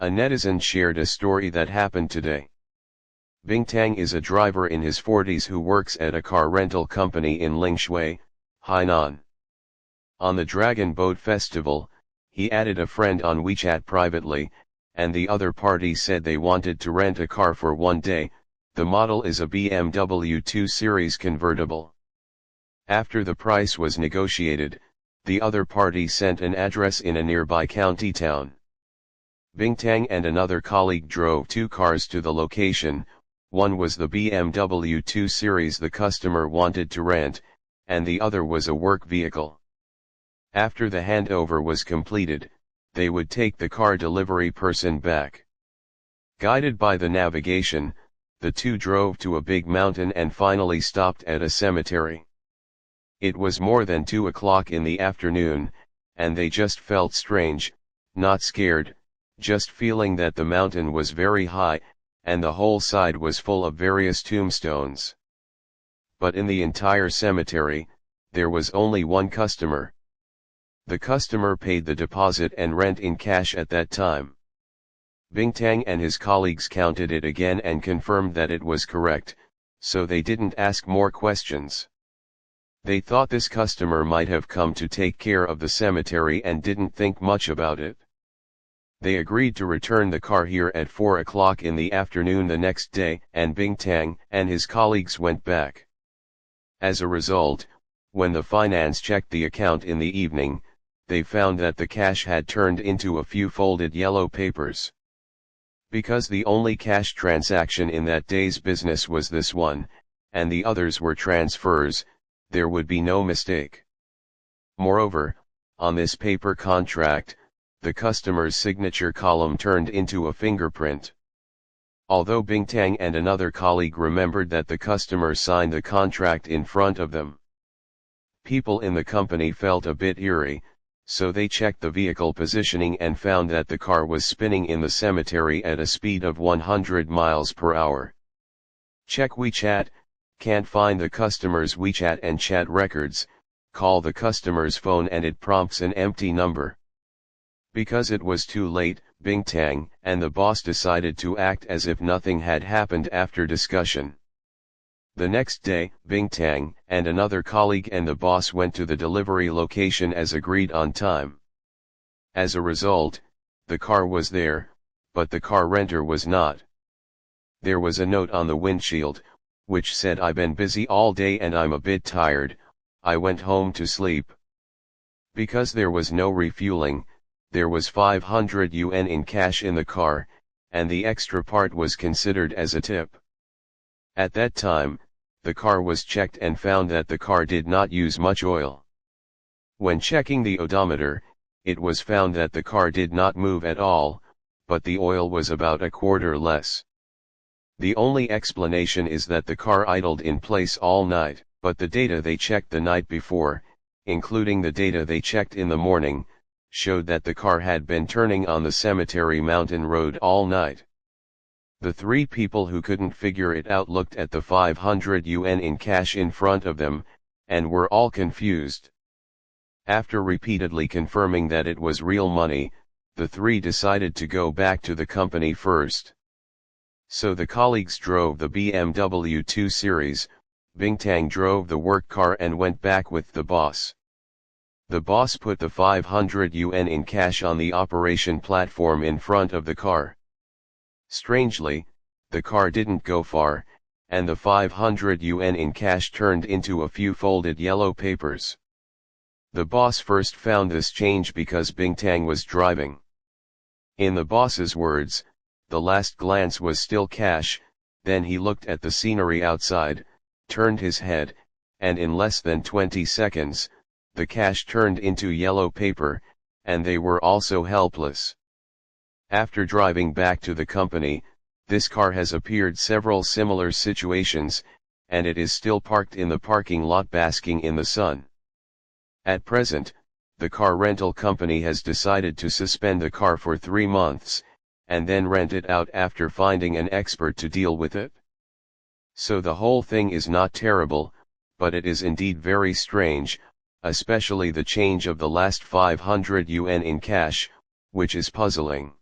A netizen shared a story that happened today. Bing Tang is a driver in his 40s who works at a car rental company in Lingshui, Hainan. On the Dragon Boat Festival, he added a friend on WeChat privately, and the other party said they wanted to rent a car for one day. The model is a BMW 2 Series convertible. After the price was negotiated, the other party sent an address in a nearby county town. Bing Tang and another colleague drove two cars to the location. One was the BMW 2 Series the customer wanted to rent, and the other was a work vehicle. After the handover was completed, they would take the car delivery person back. Guided by the navigation, the two drove to a big mountain and finally stopped at a cemetery. It was more than 2 o'clock in the afternoon, and they just felt strange, not scared, just feeling that the mountain was very high, and the whole side was full of various tombstones. But in the entire cemetery, there was only one customer. The customer paid the deposit and rent in cash at that time. Bing Tang and his colleagues counted it again and confirmed that it was correct, so they didn't ask more questions. They thought this customer might have come to take care of the cemetery and didn't think much about it. They agreed to return the car here at 4 o'clock in the afternoon the next day, and Bing Tang and his colleagues went back. As a result, when the finance checked the account in the evening, they found that the cash had turned into a few folded yellow papers. Because the only cash transaction in that day's business was this one, and the others were transfers, there would be no mistake. Moreover, on this paper contract, the customer's signature column turned into a fingerprint. Although Bing Tang and another colleague remembered that the customer signed the contract in front of them, people in the company felt a bit eerie, so they checked the vehicle positioning and found that the car was spinning in the cemetery at a speed of 100 miles per hour. Check WeChat, can't find the customer's WeChat and chat records, call the customer's phone and it prompts an empty number. Because it was too late, Bing Tang and the boss decided to act as if nothing had happened after discussion. The next day, Bing Tang and another colleague and the boss went to the delivery location as agreed on time. As a result, the car was there, but the car renter was not. There was a note on the windshield, which said, "I've been busy all day and I'm a bit tired, I went home to sleep." Because there was no refueling, there was 500 yuan in cash in the car, and the extra part was considered as a tip. At that time, the car was checked and found that the car did not use much oil. When checking the odometer, it was found that the car did not move at all, but the oil was about a quarter less. The only explanation is that the car idled in place all night, but the data they checked the night before, including the data they checked in the morning, showed that the car had been turning on the cemetery mountain road all night. The three people who couldn't figure it out looked at the 500 yuan in cash in front of them, and were all confused. After repeatedly confirming that it was real money, the three decided to go back to the company first. So the colleagues drove the BMW 2 Series, Bing Tang drove the work car and went back with the boss. The boss put the 500 yuan in cash on the operation platform in front of the car. Strangely, the car didn't go far, and the 500 yuan in cash turned into a few folded yellow papers. The boss first found this change because Bing Tang was driving. In the boss's words, the last glance was still cash, then he looked at the scenery outside, turned his head, and in less than 20 seconds, the cash turned into yellow paper, and they were also helpless. After driving back to the company, this car has appeared several similar situations, and it is still parked in the parking lot basking in the sun. At present, the car rental company has decided to suspend the car for 3 months, and then rent it out after finding an expert to deal with it. So the whole thing is not terrible, but it is indeed very strange, especially the change of the last 500 yuan in cash, which is puzzling.